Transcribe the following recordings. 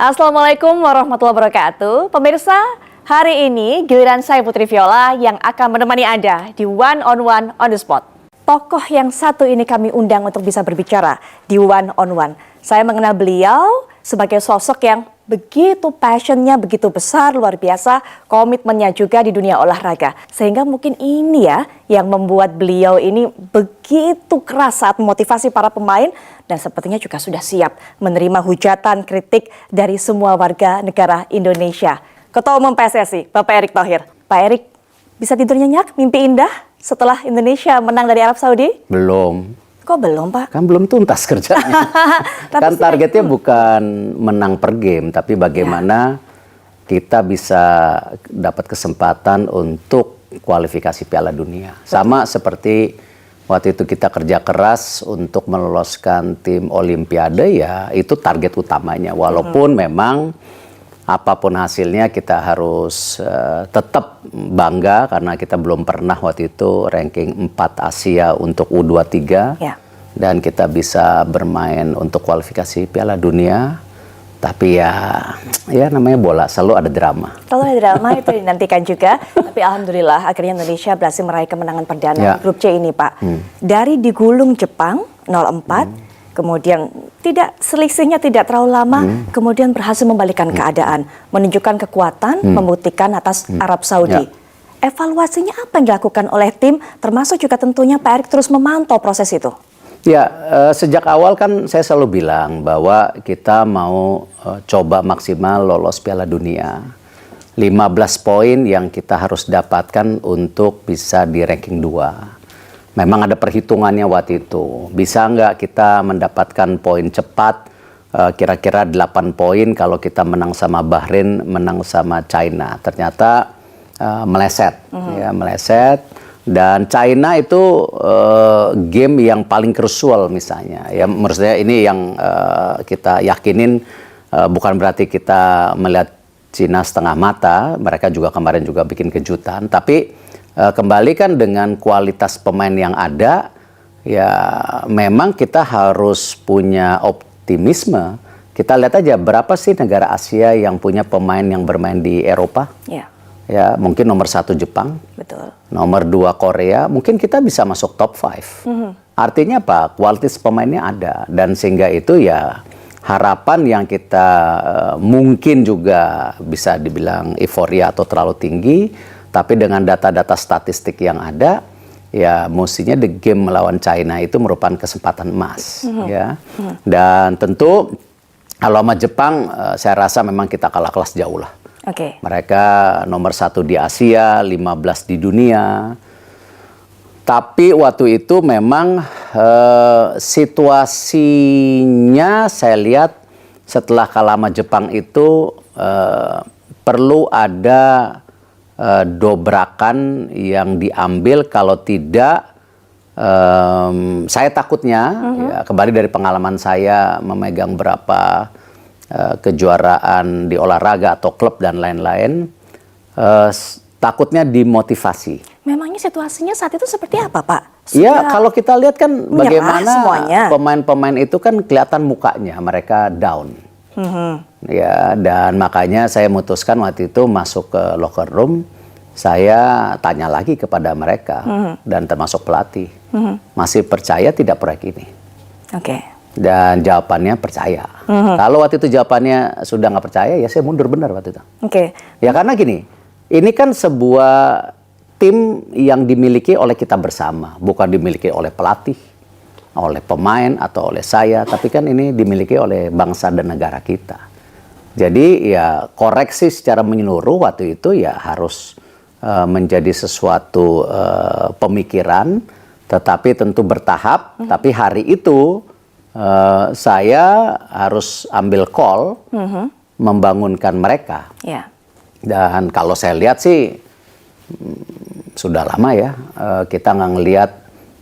Assalamualaikum warahmatullahi wabarakatuh. Pemirsa, hari ini giliran saya Putri Viola yang akan menemani Anda di One on One on the Spot. Tokoh yang satu ini kami undang untuk bisa berbicara di One on One. Saya mengenal beliau sebagai sosok yang begitu passionnya, begitu besar, luar biasa, komitmennya juga di dunia olahraga. Sehingga mungkin ini ya yang membuat beliau ini begitu keras saat memotivasi para pemain dan sepertinya juga sudah siap menerima hujatan, kritik dari semua warga negara Indonesia. Ketua Umum PSSI, Bapak Erick Thohir. Pak Erick, bisa tidur nyenyak, mimpi indah setelah Indonesia menang dari Arab Saudi? Belum. Kok belum, Pak? Kan belum tuntas kerjanya. Kan targetnya bukan menang per game, tapi bagaimana kita bisa dapat kesempatan untuk kualifikasi Piala Dunia. Sama seperti waktu itu kita kerja keras untuk meloloskan tim Olimpiade, ya itu target utamanya. Walaupun memang apapun hasilnya kita harus tetap bangga karena kita belum pernah waktu itu ranking 4 Asia untuk U23 ya. Dan kita bisa bermain untuk kualifikasi Piala Dunia. Tapi ya namanya bola, selalu ada drama. Selalu ada drama, itu dinantikan juga. Tapi alhamdulillah akhirnya Indonesia berhasil meraih kemenangan perdana di grup C ini, Pak. Dari digulung Jepang 0-4. Kemudian selisihnya tidak terlalu lama, kemudian berhasil membalikan keadaan, menunjukkan kekuatan, membuktikan atas Arab Saudi. Evaluasinya apa yang dilakukan oleh tim, termasuk juga tentunya Pak Erick terus memantau proses itu? Ya, sejak awal kan saya selalu bilang bahwa kita mau coba maksimal lolos Piala Dunia. 15 poin yang kita harus dapatkan untuk bisa di ranking 2. Memang ada perhitungannya waktu itu. Bisa nggak kita mendapatkan poin cepat, kira-kira 8 poin kalau kita menang sama Bahrain, menang sama China. Ternyata meleset, ya meleset. Dan China itu game yang paling krusial misalnya. Ya menurut saya ini yang kita yakinin, bukan berarti kita melihat Cina setengah mata. Mereka juga kemarin juga bikin kejutan. Tapi kembali kan dengan kualitas pemain yang ada, ya memang kita harus punya optimisme. Kita lihat aja berapa sih negara Asia yang punya pemain yang bermain di Eropa. Ya, mungkin nomor 1 Jepang, betul. Nomor 2 Korea, mungkin kita bisa masuk top 5. Artinya apa? Kualitas pemainnya ada, dan sehingga itu ya harapan yang kita mungkin juga bisa dibilang euforia atau terlalu tinggi, tapi dengan data-data statistik yang ada, ya mestinya the game melawan China itu merupakan kesempatan emas, ya. Dan tentu kalau sama Jepang, saya rasa memang kita kalah kelas jauh lah. Mereka nomor 1 di Asia, 15 di dunia. Tapi waktu itu memang situasinya saya lihat setelah kalah sama Jepang itu perlu ada dobrakan yang diambil, kalau tidak saya takutnya ya, kembali dari pengalaman saya memegang berapa kejuaraan di olahraga atau klub dan lain-lain, takutnya dimotivasi. Memangnya situasinya saat itu seperti apa, Pak? Iya, kalau kita lihat kan bagaimana pemain-pemain itu kan kelihatan mukanya mereka down. Ya, dan makanya saya memutuskan waktu itu masuk ke locker room, saya tanya lagi kepada mereka dan termasuk pelatih, masih percaya tidak proyek ini? Dan jawabannya percaya. Kalau waktu itu jawabannya sudah nggak percaya, ya saya mundur benar waktu itu. Ya karena gini, ini kan sebuah tim yang dimiliki oleh kita bersama, bukan dimiliki oleh pelatih, oleh pemain atau oleh saya, tapi kan ini dimiliki oleh bangsa dan negara kita. Jadi ya koreksi secara menyeluruh waktu itu ya harus menjadi sesuatu pemikiran, tetapi tentu bertahap. Tapi hari itu saya harus ambil call membangunkan mereka. Dan kalau saya lihat sih sudah lama ya kita nggak ngelihat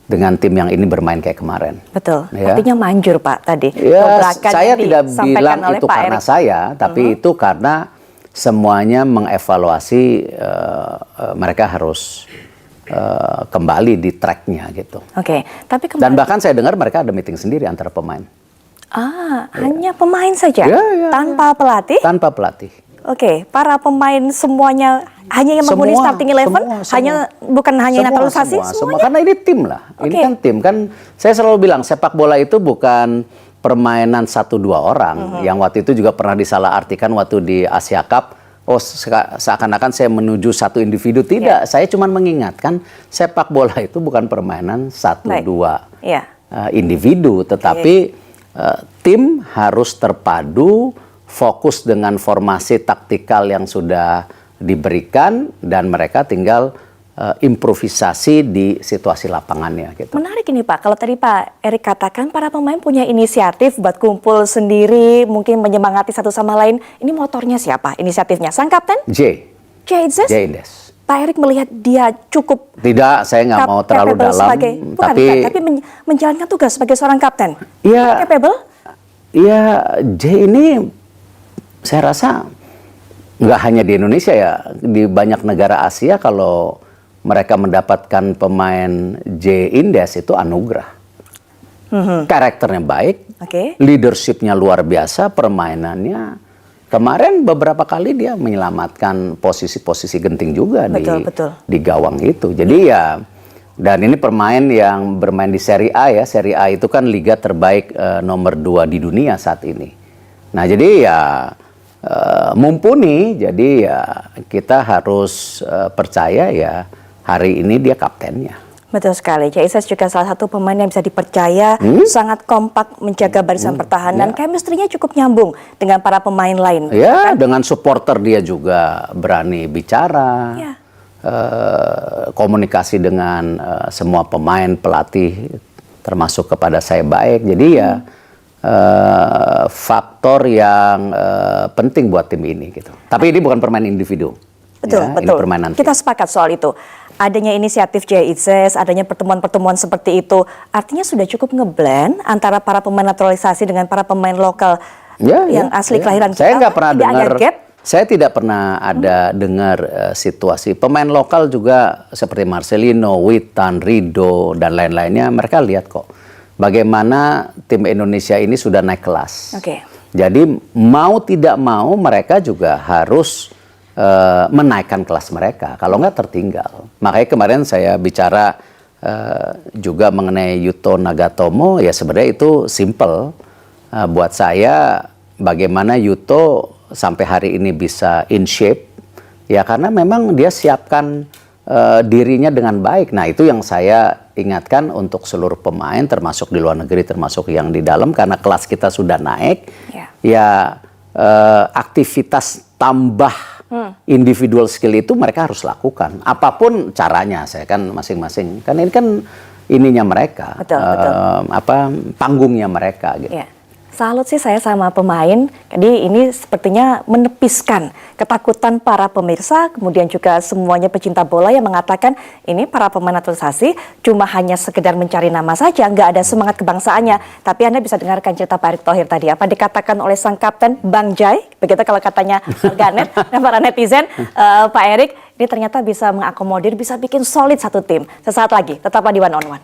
dengan tim yang ini bermain kayak kemarin. Betul. Ya. Artinya manjur, Pak, tadi. Ya, saya tidak bilang itu karena saya, tapi itu karena semuanya mengevaluasi mereka harus kembali di tracknya gitu. Tapi dan bahkan saya dengar mereka ada meeting sendiri antara pemain. Hanya pemain saja, Ya. tanpa pelatih? Tanpa pelatih. Oke, para pemain semuanya hanya yang menghuni starting 11, bukan hanya naturalisasi, semua. semuanya? Karena ini tim lah, ini Oke. kan tim kan. Saya selalu bilang sepak bola itu bukan permainan 1-2 orang. Yang waktu itu juga pernah disalahartikan waktu di Asia Cup. Oh, seakan-akan saya menuju satu individu. Tidak, saya cuma mengingatkan sepak bola itu bukan permainan 1-2 individu, tetapi tim harus terpadu, fokus dengan formasi taktikal yang sudah diberikan, dan mereka tinggal improvisasi di situasi lapangannya. Gitu. Menarik ini Pak, kalau tadi Pak Erik katakan para pemain punya inisiatif buat kumpul sendiri, mungkin menyemangati satu sama lain. Ini motornya siapa? Inisiatifnya sang kapten? J. Indes. Pak Erik melihat dia cukup. Tidak, saya nggak mau terlalu dalam, tapi menjalankan tugas sebagai seorang kapten. Iya. Capable? Iya, J ini saya rasa nggak hanya di Indonesia ya, di banyak negara Asia kalau mereka mendapatkan pemain J Indes itu anugerah. Karakternya baik, leadershipnya luar biasa, permainannya. Kemarin beberapa kali dia menyelamatkan posisi-posisi genting juga di gawang itu. Jadi ya, dan ini pemain yang bermain di Serie A ya. Serie A itu kan liga terbaik nomor 2 di dunia saat ini. Nah jadi ya mumpuni, jadi ya kita harus percaya ya hari ini dia kaptennya. Betul sekali, J Indes juga salah satu pemain yang bisa dipercaya, sangat kompak menjaga barisan pertahanan, chemistry-nya cukup nyambung dengan para pemain lain. Ya, dengan supporter dia juga berani bicara, komunikasi dengan semua pemain, pelatih, termasuk kepada saya baik. Jadi ya faktor yang penting buat tim ini gitu. Tapi ini bukan permainan individu. Betul. Ini permainan kita sepakat soal itu. Adanya inisiatif J Indes, adanya pertemuan-pertemuan seperti itu, artinya sudah cukup ngeblend antara para pemain naturalisasi dengan para pemain lokal yang asli kelahiran kita. Saya nggak pernah dengar. Saya tidak pernah ada dengar situasi pemain lokal juga seperti Marcelino, Witan, Rido dan lain-lainnya. Mereka lihat kok bagaimana tim Indonesia ini sudah naik kelas. Jadi mau tidak mau mereka juga harus menaikkan kelas mereka, kalau nggak tertinggal. Makanya kemarin saya bicara juga mengenai Yuto Nagatomo, ya sebenarnya itu simple. Buat saya bagaimana Yuto sampai hari ini bisa in shape, ya karena memang dia siapkan dirinya dengan baik. Nah itu yang saya ingatkan untuk seluruh pemain, termasuk di luar negeri, termasuk yang di dalam, karena kelas kita sudah naik, ya aktivitas tambah individual skill itu mereka harus lakukan. Apapun caranya, saya kan masing-masing. Kan ini kan ininya mereka, panggungnya mereka gitu. Salut sih saya sama pemain. Jadi ini sepertinya menepiskan ketakutan para pemirsa, kemudian juga semuanya pecinta bola yang mengatakan ini para pemain naturalisasi cuma hanya sekedar mencari nama saja, nggak ada semangat kebangsaannya. Tapi Anda bisa dengarkan cerita Pak Erick Thohir tadi, apa dikatakan oleh sang kapten Bang Jai, begitu kalau katanya Ganet dan para netizen, Pak Erick ini ternyata bisa mengakomodir, bisa bikin solid satu tim. Sesaat lagi, tetaplah di One on One.